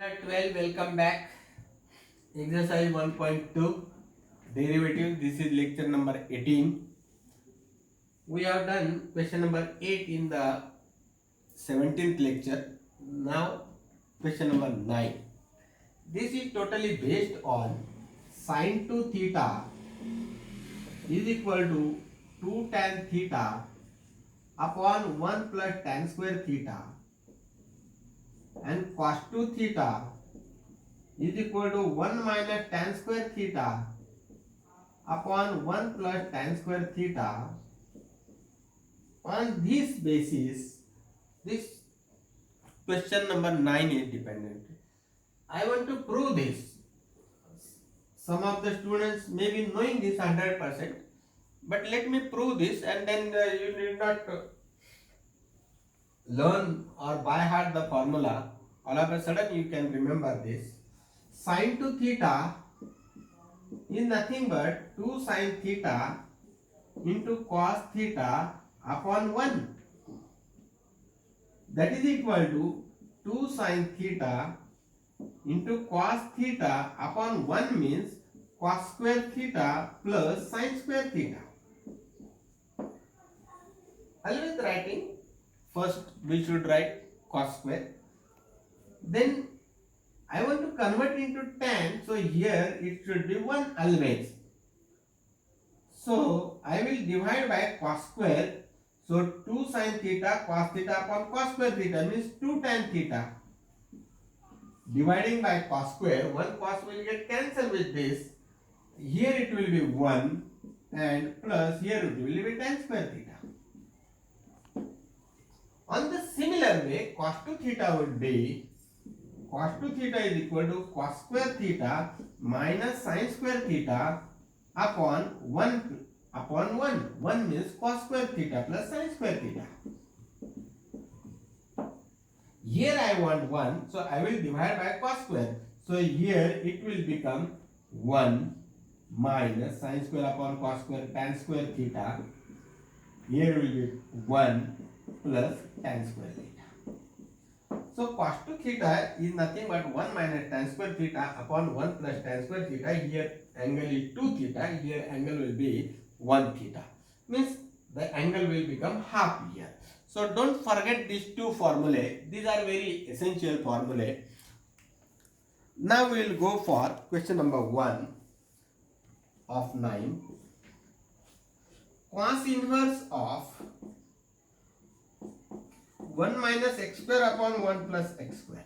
12, welcome back. Exercise 1.2 derivative. This is lecture number 18. We have done question number 8 in the 17th lecture. Now question number 9. This is totally based on sine 2 theta is equal to 2 tan theta upon 1 plus tan square theta, and cos 2 theta is equal to 1 minus tan square theta upon 1 plus tan square theta. On this basis, this question number 9 is dependent. I want to prove this. Some of the students may be knowing this 100%, but let me prove this, and then you need not learn or by heart the formula. All of a sudden you can remember this. Sine 2 theta is nothing but 2 sine theta into cos theta upon 1. That is equal to 2 sine theta into cos theta upon 1 means cos square theta plus sine square theta. Always writing, first we should write cos square. Then I want to convert into tan, so here it should be 1 always. So I will divide by cos square. So 2 sin theta cos theta upon cos square theta means 2 tan theta. Dividing by cos square, 1 cos will get cancelled with this. Here it will be 1 and plus here it will be tan square theta. On the similar way, cos 2 theta would be cos 2 theta is equal to cos square theta minus sin square theta upon 1 upon 1. 1 means cos square theta plus sin square theta. Here I want 1, so I will divide by cos square. So here it will become 1 minus sin square upon cos square tan square theta. Here will be 1 plus tan square theta. So cos 2 theta is nothing but 1 minus tan square theta upon 1 plus tan square theta. Here angle is 2 theta, here angle will be 1 theta. Means the angle will become half here. So don't forget these two formulae. These are very essential formulae. Now we will go for question number 1 of 9. Cos inverse of 1 minus x square upon 1 plus x square.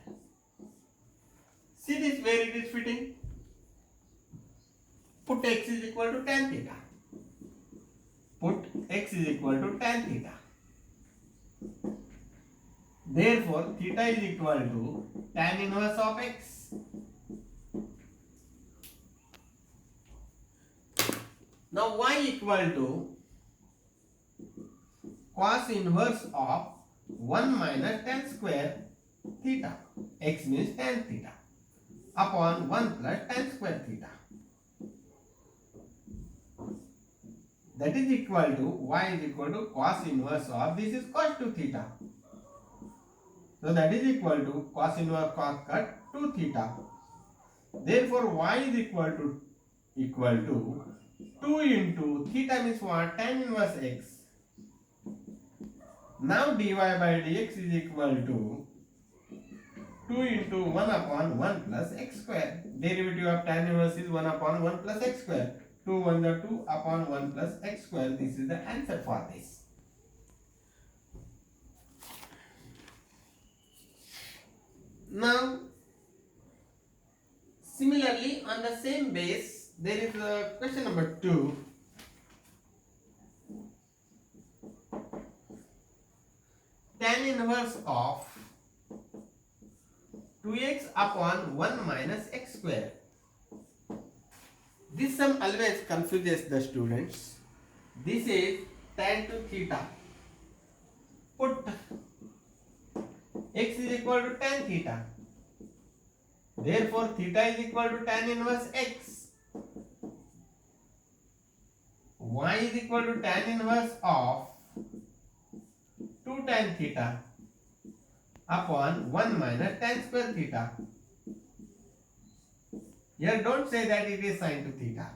See this where it is fitting. Put x is equal to tan theta. Put x is equal to tan theta. Therefore, theta is equal to tan inverse of x. Now y equal to cos inverse of 1 minus tan square theta. X means tan theta upon 1 plus tan square theta. That is equal to y is equal to cos inverse of, this is cos 2 theta. So that is equal to cos inverse cos cut 2 theta. Therefore y is equal to 2 into theta means what? Tan inverse x. Now dy by dx is equal to 2 into 1 upon 1 plus x square. Derivative of tan inverse is 1 upon 1 plus x square. 2 1 the 2 upon 1 plus x square. This is the answer for this. Now similarly on the same base there is a question number 2. Tan inverse of 2x upon 1 minus x square. This sum always confuses the students. This is tan 2 theta. Put x is equal to tan theta. Therefore theta is equal to tan inverse x. Y is equal to tan inverse of 2 tan theta upon 1 minus tan square theta. Here don't say that it is sine to theta.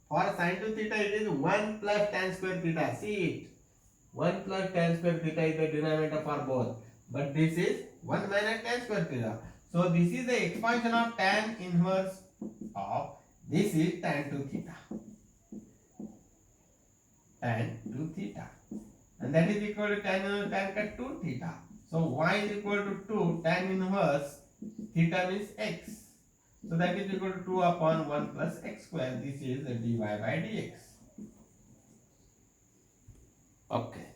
For sine to theta it is 1 plus tan square theta. See it. 1 plus tan square theta is the denominator for both. But this is 1 minus tan square theta. So this is the expansion of tan inverse of this is tan to theta. Tan to theta. And that is equal to tan cut 2 theta. So y is equal to 2 tan inverse theta means x. So that is equal to 2 upon 1 plus x square. This is the dy by dx. Okay.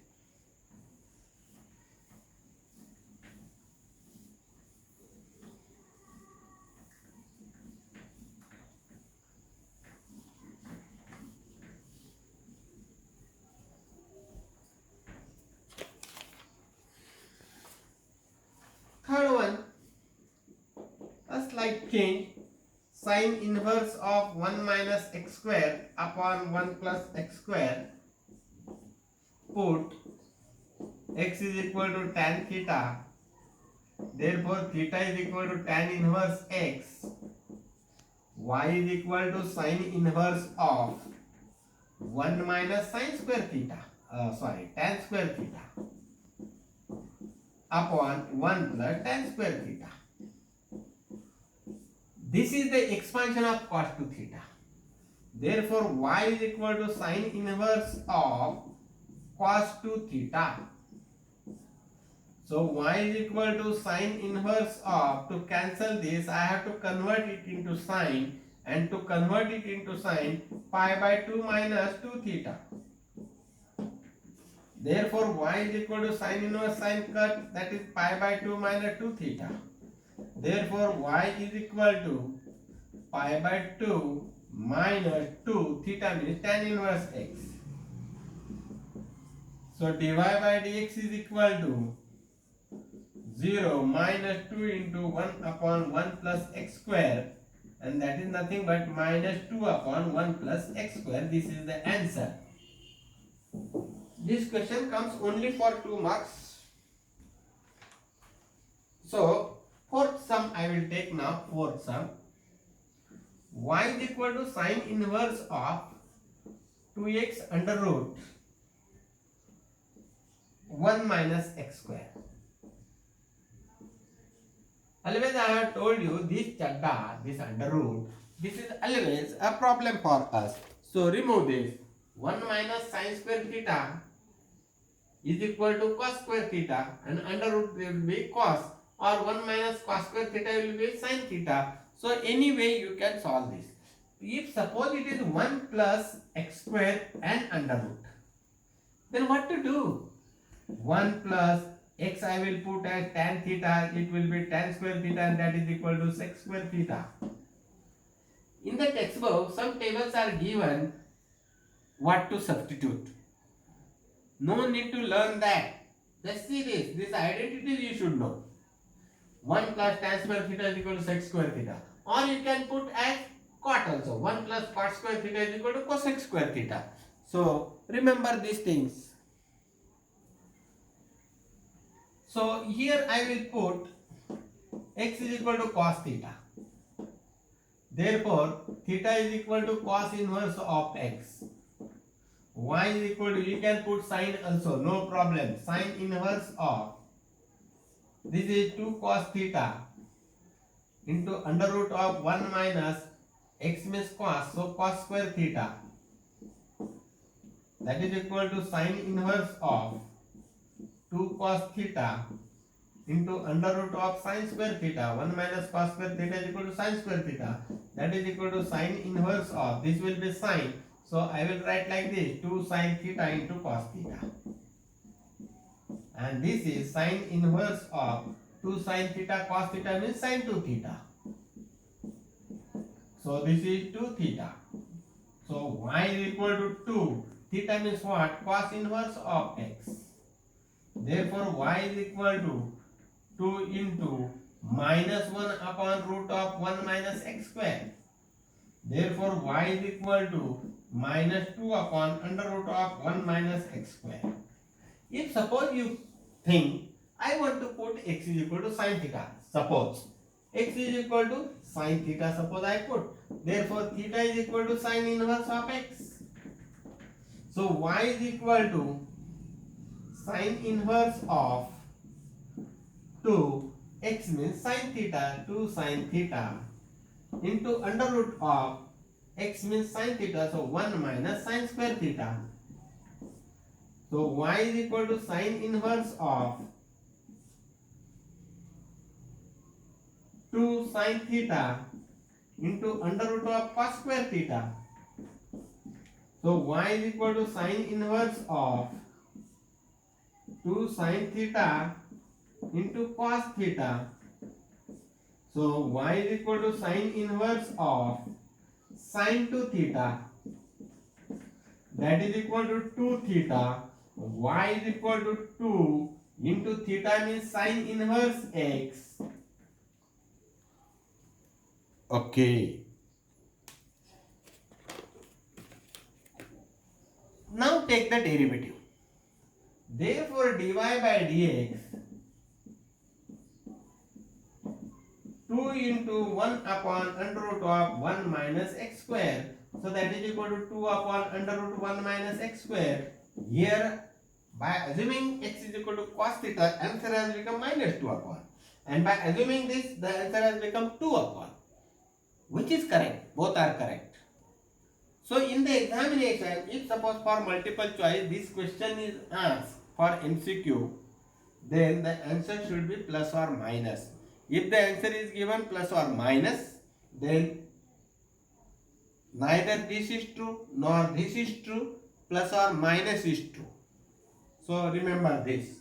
Third one, a slight change. Sine inverse of 1 minus x square upon 1 plus x square. Put x is equal to tan theta. Therefore, theta is equal to tan inverse x. Y is equal to sine inverse of 1 minus sine square theta. Tan square theta. Upon 1 plus tan square theta. This is the expansion of cos to theta. Therefore, y is equal to sine inverse of cos to theta. So, y is equal to sine inverse of, to cancel this, I have to convert it into sine, and to convert it into sine, pi by 2 minus 2 theta. Therefore, y is equal to sine inverse sine cut, that is pi by 2 minus 2 theta. Therefore, y is equal to pi by 2 minus 2 theta means tan inverse x. So, dy by dx is equal to 0 minus 2 into 1 upon 1 plus x square, and that is nothing but minus 2 upon 1 plus x square. This is the answer. This question comes only for 2 marks. So, fourth sum I will take now. Fourth sum. Y is equal to sine inverse of 2x under root 1 minus x square. Always I have told you this chadda, this under root, this is always a problem for us. So remove this. 1 minus sine square theta is equal to cos square theta, and under root will be cos, or 1 minus cos square theta will be sine theta. So anyway you can solve this. If suppose it is 1 plus x square and under root, then what to do? 1 plus x I will put as tan theta, it will be tan square theta, and that is equal to sec square theta. In the textbook, some tables are given what to substitute. No need to learn that. Just see this identities you should know. 1 plus tan square theta is equal to sec square theta. Or you can put as cot also. 1 plus cot square theta is equal to cosec square theta. So remember these things. So here I will put x is equal to cos theta. Therefore, theta is equal to cos inverse of x. Y is equal to, you can put sine also, no problem. Sine inverse of, this is 2 cos theta into under root of 1 minus x means cos, so cos square theta. That is equal to sine inverse of 2 cos theta into under root of sine square theta. 1 minus cos square theta is equal to sine square theta. That is equal to sine inverse of, this will be sine. So I will write like this, 2 sine theta into cos theta. And this is sine inverse of 2 sine theta cos theta means sine 2 theta. So this is 2 theta. So y is equal to 2. Theta means what? Cos inverse of x. Therefore y is equal to 2 into minus 1 upon root of 1 minus x square. Therefore y is equal to minus 2 upon under root of 1 minus x square. If suppose you think I want to put x is equal to sine theta, suppose x is equal to sin theta, suppose I put. Therefore, theta is equal to sin inverse of x. So y is equal to sin inverse of 2, x means sin theta, 2 sin theta into under root of x means sin theta, so 1 minus sin square theta. So y is equal to sin inverse of 2 sin theta into under root of cos square theta. So y is equal to sin inverse of 2 sin theta into cos theta. So y is equal to sin inverse of sin 2 theta, that is equal to 2 theta. Y is equal to 2 into theta means sin inverse x. Okay. Now take the derivative. Therefore, dy by dx 2 into 1 upon under root of 1 minus x square. So that is equal to 2 upon under root 1 minus x square. Here, by assuming x is equal to cos theta, answer has become minus 2 upon. And by assuming this, the answer has become 2 upon. Which is correct? Both are correct. So in the examination, if suppose for multiple choice, this question is asked for MCQ, then the answer should be plus or minus. If the answer is given plus or minus, then neither this is true nor this is true, plus or minus is true. So remember this.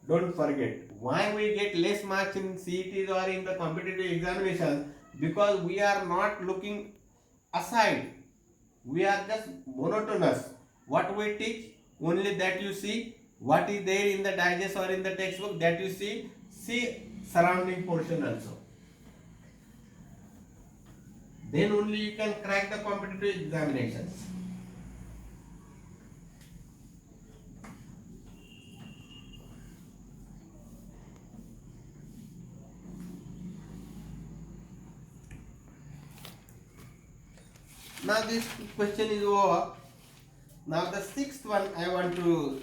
Don't forget. Why we get less marks in CETs or in the competitive examination? Because we are not looking aside. We are just monotonous. What we teach, only that you see. What is there in the digest or in the textbook, that you see. See surrounding portion also. Then only you can crack the competitive examinations. Now this question is over. Now the sixth one I want to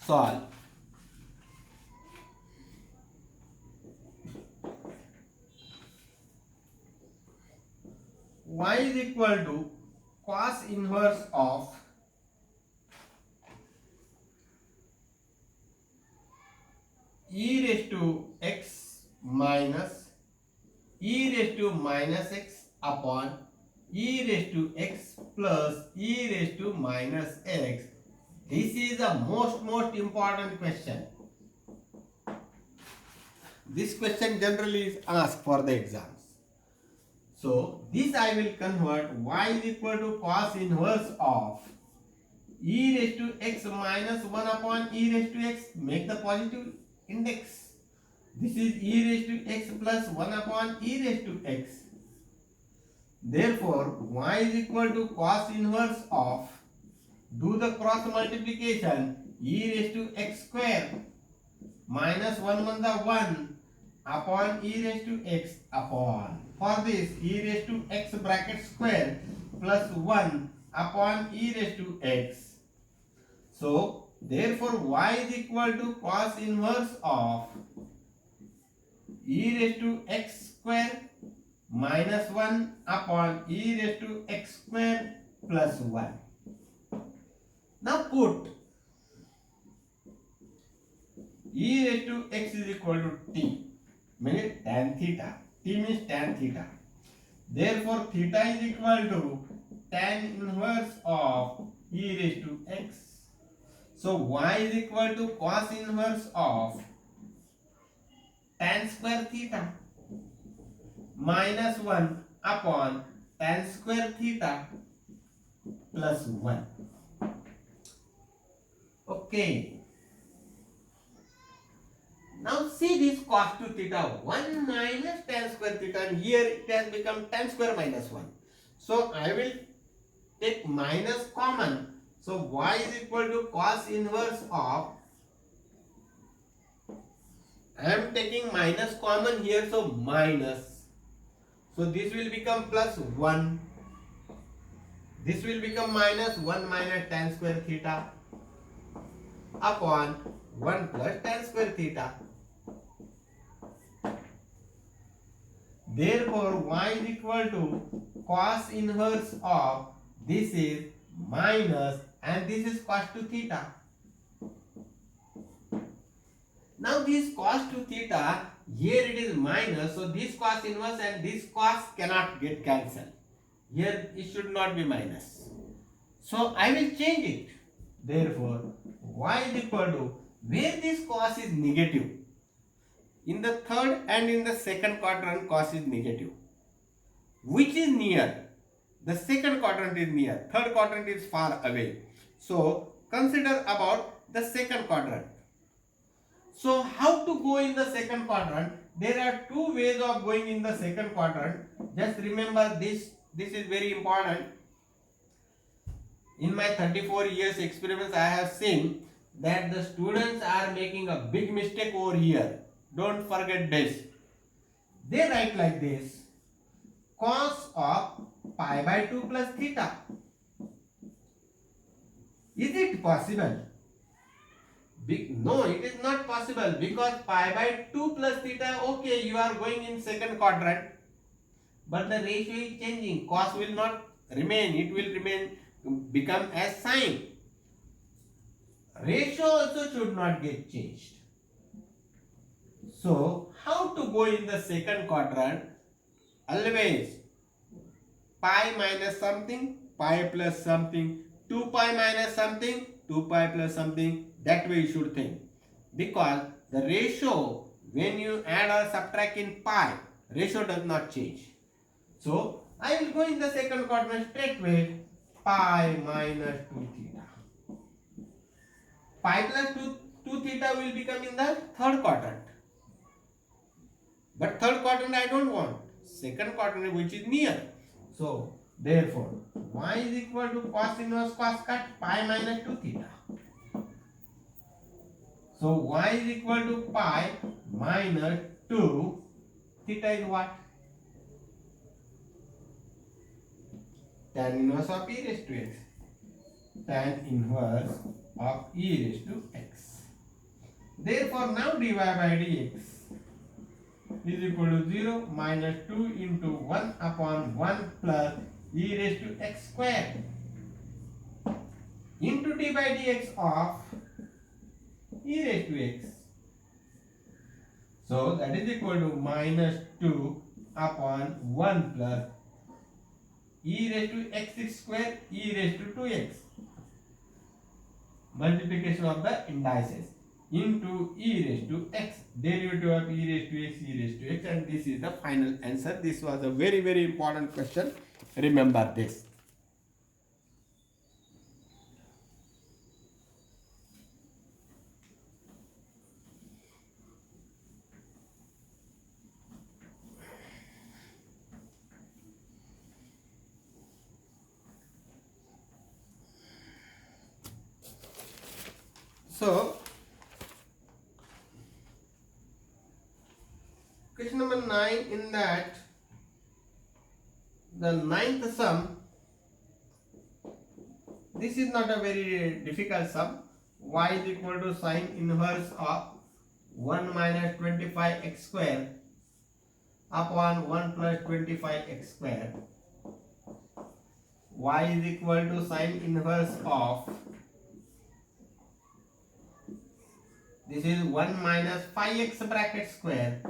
solve. Y is equal to cos inverse of e raised to x minus e raised to minus x upon e raised to x plus e raised to minus x. This is the most important question. This question generally is asked for the exams. So this I will convert. Y is equal to cos inverse of e raised to x minus 1 upon e raised to x. Make the positive index. This is e raised to x plus 1 upon e raised to x. Therefore, y is equal to cos inverse of, do the cross multiplication, e raised to x square minus 1 1 the 1 upon e raised to x upon. For this, e raised to x bracket square plus 1 upon e raised to x. So, therefore, y is equal to cos inverse of e raised to x square minus 1 upon e raised to x square plus 1. Now put e raised to x is equal to t, meaning tan theta. T means tan theta. Therefore, theta is equal to tan inverse of e raised to x. So, y is equal to cos inverse of tan square theta minus 1 upon tan square theta plus 1. Okay. Now see this cos 2 theta 1 minus tan square theta, and here it has become tan square minus 1. So I will take minus common. So y is equal to cos inverse of, I am taking minus common here, so minus So this will become plus 1. This will become minus 1 minus tan square theta upon 1 plus tan square theta. Therefore, y is equal to cos inverse of this is minus and this is cos 2 theta. Now this cos 2 theta, here it is minus, so this cos inverse and this cos cannot get cancelled. Here it should not be minus. So I will change it. Therefore, y is equal to, where this cos is negative, in the third and in the second quadrant cos is negative. Which is near? The second quadrant is near, third quadrant is far away. So consider about the second quadrant. So how to go in the second quadrant? There are two ways of going in the second quadrant. Just remember this is very important. In my 34 years experiments, I have seen that the students are making a big mistake over here. Don't forget this. They write like this: cos of pi by 2 plus theta. Is it possible? No, it is not possible, because pi by 2 plus theta, okay, you are going in second quadrant, but the ratio is changing. Cos will not remain, it will become as sine. Ratio also should not get changed. So how to go in the second quadrant? Always pi minus something, pi plus something, 2 pi minus something, 2 pi plus something. That way you should think, because the ratio, when you add or subtract in pi, ratio does not change. So I will go in the second quadrant straight away. Pi minus 2 theta. Pi plus 2 theta will become in the third quadrant. But third quadrant I don't want. Second quadrant, which is near. So therefore y is equal to cos inverse cos cut pi minus 2 theta. So y is equal to pi minus 2 theta is what? Tan inverse of e raised to x. Tan inverse of e raised to x. Therefore now dy by dx is equal to 0 minus 2 into 1 upon 1 plus e raised to x square into d by dx of e raised to x. So that is equal to minus 2 upon 1 plus e raised to x square e raised to 2x. Multiplication of the indices into e raised to x, derivative of e raised to x, e raised to x, and this is the final answer. This was a very, very important question. Remember this. So question number 9, in that the ninth sum, this is not a very difficult sum. Y is equal to sine inverse of 1 minus 25x square upon 1 plus 25x square. Y is equal to sine inverse of, this is 1 minus 5x bracket square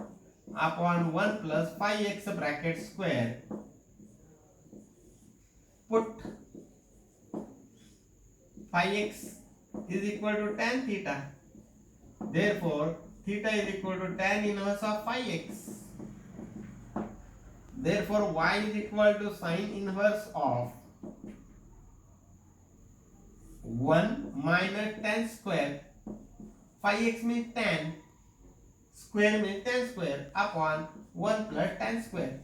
upon 1 plus 5x bracket square. Put 5x is equal to tan theta. Therefore, theta is equal to tan inverse of 5x. Therefore, y is equal to sine inverse of 1 minus tan square. 5x means tan, square means tan square, upon 1 plus tan square.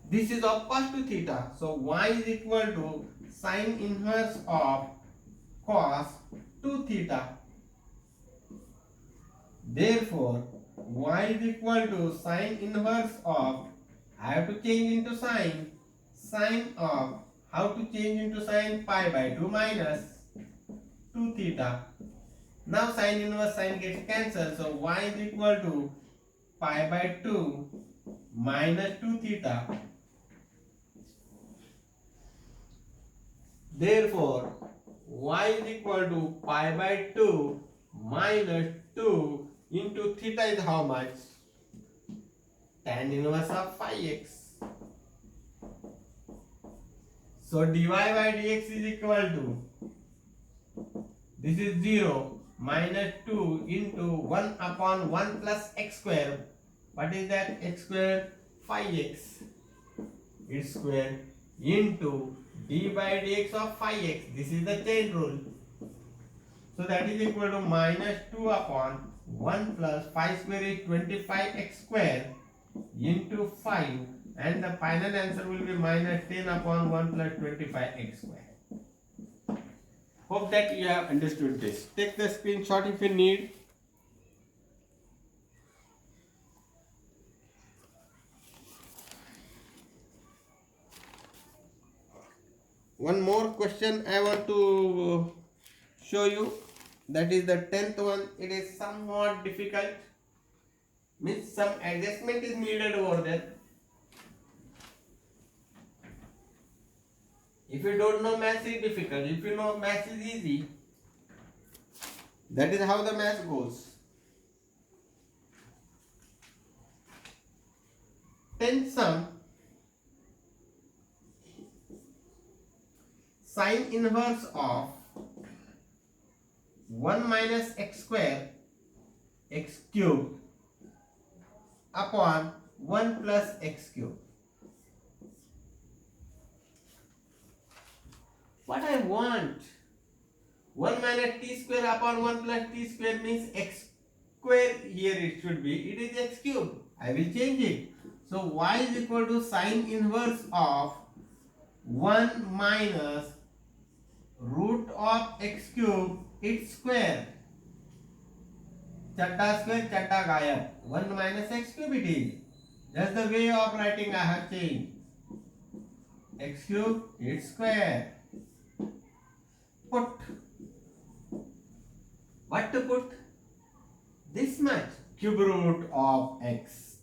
This is of cos 2 theta. So y is equal to sine inverse of cos 2 theta. Therefore y is equal to sine inverse of, I have to change into sine of, how to change into sine? Pi by 2 minus 2 theta. Now sine inverse sine gets cancelled, so y is equal to pi by 2 minus 2 theta. Therefore, y is equal to pi by 2 minus 2 into theta is how much? Tan inverse of phi x. So dy by dx is equal to, this is 0 minus 2 into 1 upon 1 plus x square. What is that? X square? Phi x. Its square into d by dx of phi x. This is the chain rule. So that is equal to minus 2 upon 1 plus phi square is 25x square into 5, and the final answer will be minus 10 upon 1 plus 25x square. Hope that you have understood this. Take the screenshot if you need. One more question I want to show you, that is the 10th one. It is somewhat difficult, means some adjustment is needed over there. If you don't know, maths is difficult. If you know, maths is easy. That is how the math goes. 10th sum, sine inverse of 1 minus x square x cube upon 1 plus x cube. What I want? 1 minus t square upon 1 plus t square means x square, here it should be. It is x cube. I will change it. So y is equal to sine inverse of 1 minus root of x cube its square. Chatta square, chatta gayab. 1 minus x cube it is. Just the way of writing I have changed. X cube its square. Put. What to put? This much. Cube root of x.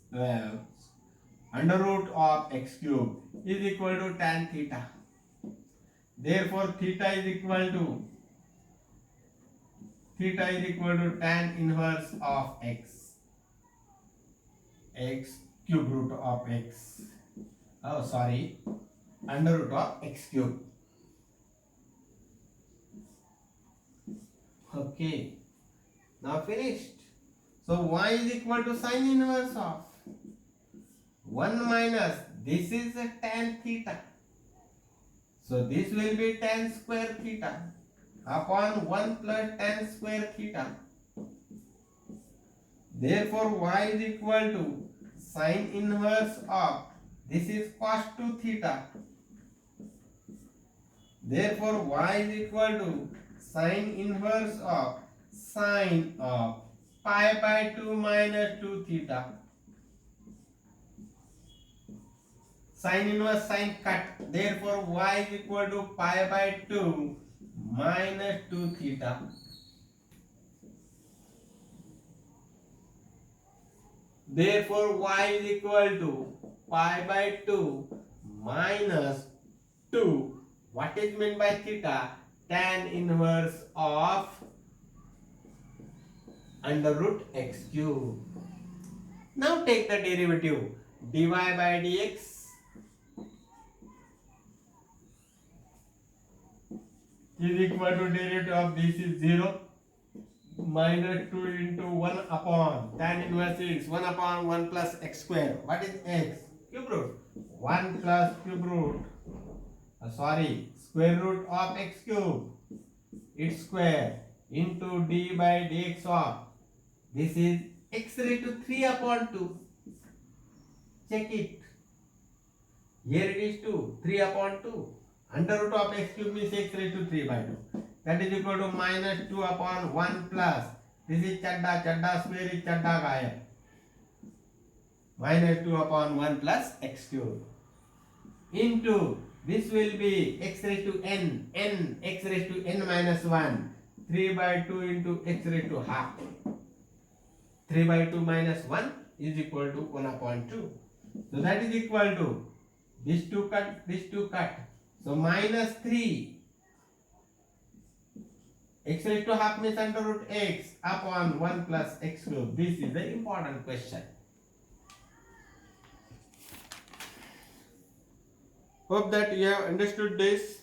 Under root of x cube is equal to tan theta. Therefore, theta is equal to tan inverse of x. X cube root of x. Oh, sorry. Under root of x cube. Okay. Now finished. So y is equal to sine inverse of 1 minus, this is a tan theta. So this will be tan square theta upon 1 plus tan square theta. Therefore y is equal to sine inverse of, this is cos 2 theta. Therefore y is equal to sine inverse of sine of pi by 2 minus 2 theta. Sine inverse sine cut. Therefore y is equal to pi by 2 minus 2 theta. Therefore y is equal to pi by 2 minus 2. What is meant by theta? Tan inverse of under root x cube. Now take the derivative. Dy by dx is equal to derivative of this is 0 minus 2 into 1 upon tan inverse is 1 upon 1 plus x square. What is x? Cube root. 1 plus cube root. Square root of x cube. Its square into d by dx of, this is x raised to 3 upon 2. Check it. Here it is 2. 3 upon 2. Under root of x cube means x raised to 3 by 2. That is equal to minus 2 upon 1 plus. This is chadda. Chadda square is chadda gayab. minus 2 upon 1 plus x cube into this will be x raised to n x raised to n minus 1 3 by 2 into x raised to half 3 by 2 minus 1 is equal to 1 upon 2. So that is equal to these two cut. So minus 3 x raised to half means under root x upon 1 plus x cube. This is the important question. Hope that you have understood this.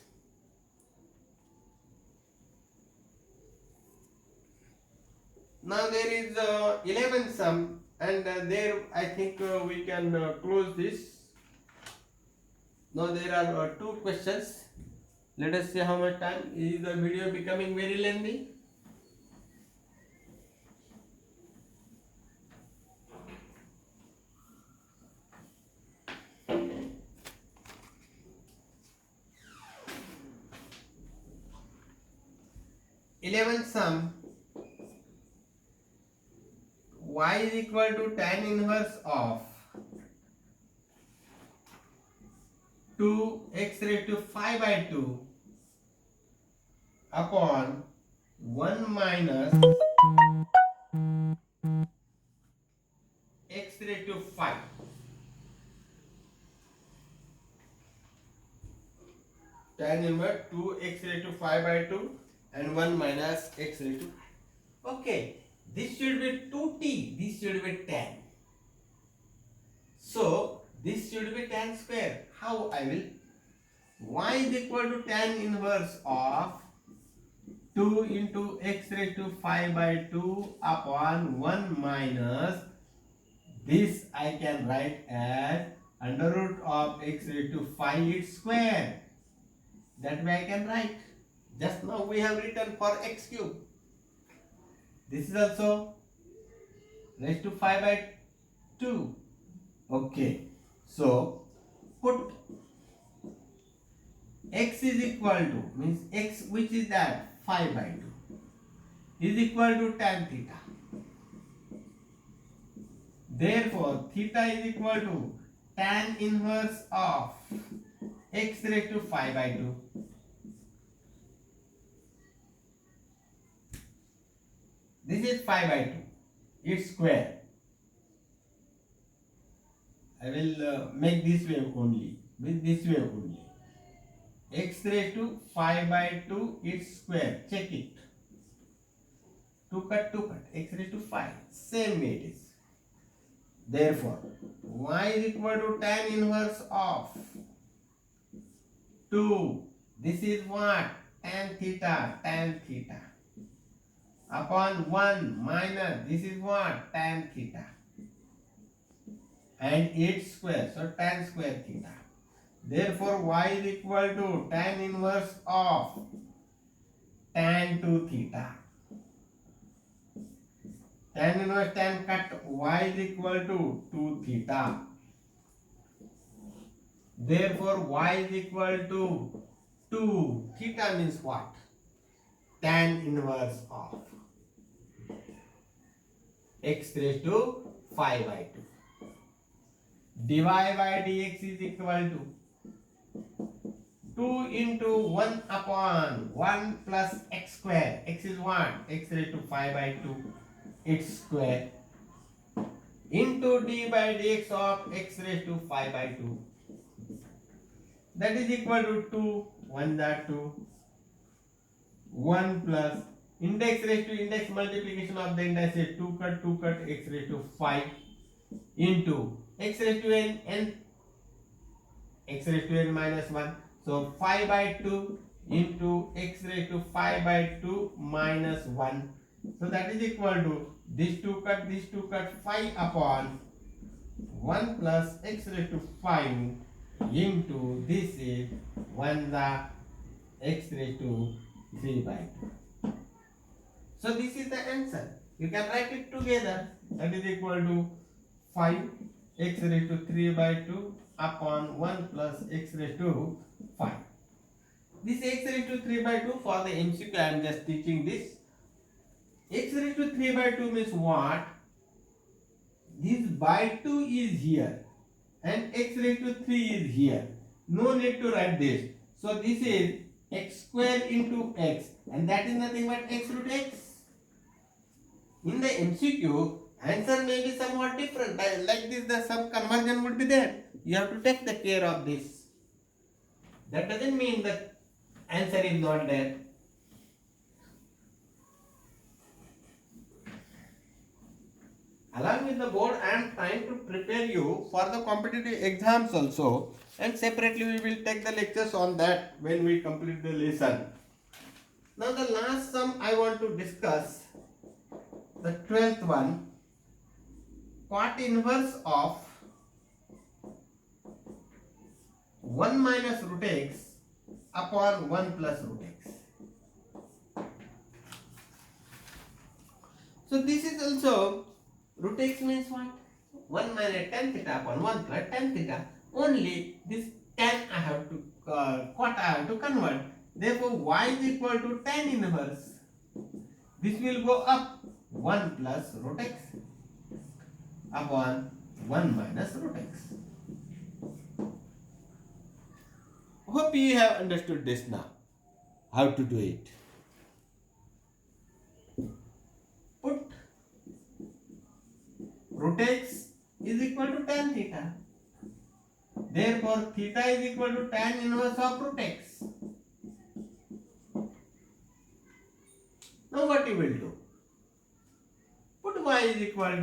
Now there is 11 sum, and there I think we can close this. Now there are 2 questions. Let us see how much time. Is the video becoming very lengthy? Sum y is equal to tan inverse of 2x raised to 5 by 2 upon 1 minus x raised to 5. Tan inverse 2x raised to 5 by 2 and 1 minus x raised to. Okay, this should be 2t, this should be tan. So this should be tan square. How I will? Y is equal to tan inverse of 2 into x raised to 5 by 2 upon 1 minus, this I can write as under root of x raised to 5 its square. That way I can write. Just now we have written for x cube. This is also raised to 5 by 2. Okay. So put x is equal to, means x which is that 5 by 2 is equal to tan theta. Therefore theta is equal to tan inverse of x raised to 5 by 2. This is 5 by 2, its square. I will make this way only, with this way only. X raised to 5 by 2 its square. Check it. 2 cut, x raised to 5. Same way it is. Therefore, y is equal to tan inverse of 2. This is what? Tan theta. Upon 1 minus, this is what? Tan theta. And its square, so tan square theta. Therefore y is equal to tan inverse of tan 2 theta. Tan inverse tan cut, y is equal to 2 theta. Therefore y is equal to 2. Theta means what? Tan inverse of x raised to 5 by 2. dy by dx is equal to 2 into 1 upon 1 plus x square. X is what? X raised to 5 by 2 its square into d by dx of x raised to 5 by 2. That is equal to 2. 1 that 2. 1 plus index raised to index multiplication of the indices 2 cut x raised to 5 into x raised to n x raised to n minus 1. So 5 by 2 into x raised to 5 by 2 minus 1. So that is equal to these two cut 5 upon 1 plus x raised to 5 into this is 1 the x raised to 3 by 2. So this is the answer. You can write it together. That is equal to 5 x raised to 3 by 2 upon 1 plus x raised to 5. This x raised to 3 by 2 for the MCQ I am just teaching this. X raised to 3 by 2 means what? this by 2 is here and x raised to 3 is here. No need to write this. So this is x square into x, and that is nothing but x root x. In the MCQ, answer may be somewhat different. Like this, the some conversion would be there. You have to take the care of this. That doesn't mean that answer is not there. Along with the board, I am trying to prepare you for the competitive exams also, and separately we will take the lectures on that when we complete the lesson. Now the last sum I want to discuss, the 12th one, cot inverse of 1 minus root x upon 1 plus root x. So this is also, root x means what? 1 minus tan theta upon 1 plus tan theta. Only this tan I have to, cot I have to convert. Therefore y is equal to tan inverse. This will go up 1 plus root x upon 1 minus root x. Hope you have understood this now. How to do it. Put root x is equal to tan theta. Therefore, theta is equal to tan inverse of root x. Now what you will do? Put y is equal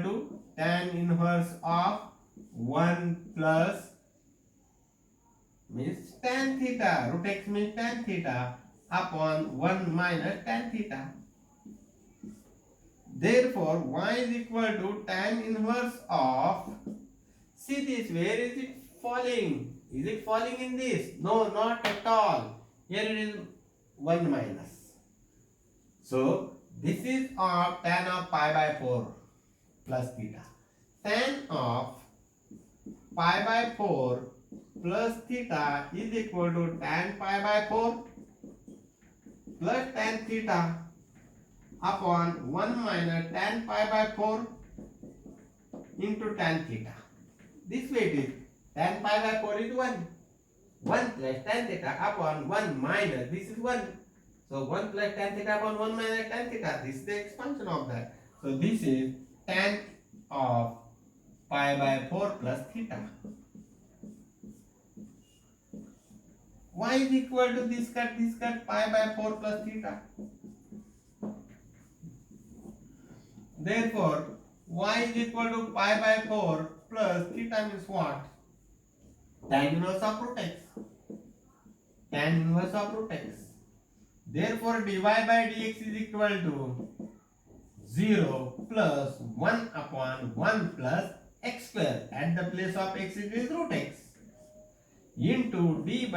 to tan inverse of 1 plus means tan theta. Root x means tan theta upon 1 minus tan theta. Therefore, y is equal to tan inverse of, see this, where is it falling? Is it falling in this? No, not at all. Here it is 1 minus. So, this is of tan of pi by 4 plus theta. Tan of pi by 4 plus theta is equal to tan pi by 4 plus tan theta upon 1 minus tan pi by 4 into tan theta. This way it is tan pi by 4 is 1. 1 plus tan theta upon 1 minus, this is 1. So 1 plus tan theta upon 1 minus tan theta. This is the expansion of that. So this is tan of pi by 4 plus theta. Y is equal to this cut pi by 4 plus theta. Therefore, y is equal to pi by 4 plus theta means what? Tan inverse of root x. Tan inverse of root x. Therefore, dy by dx is equal to 0 plus 1 upon 1 plus x square. At the place of x it is root x into d by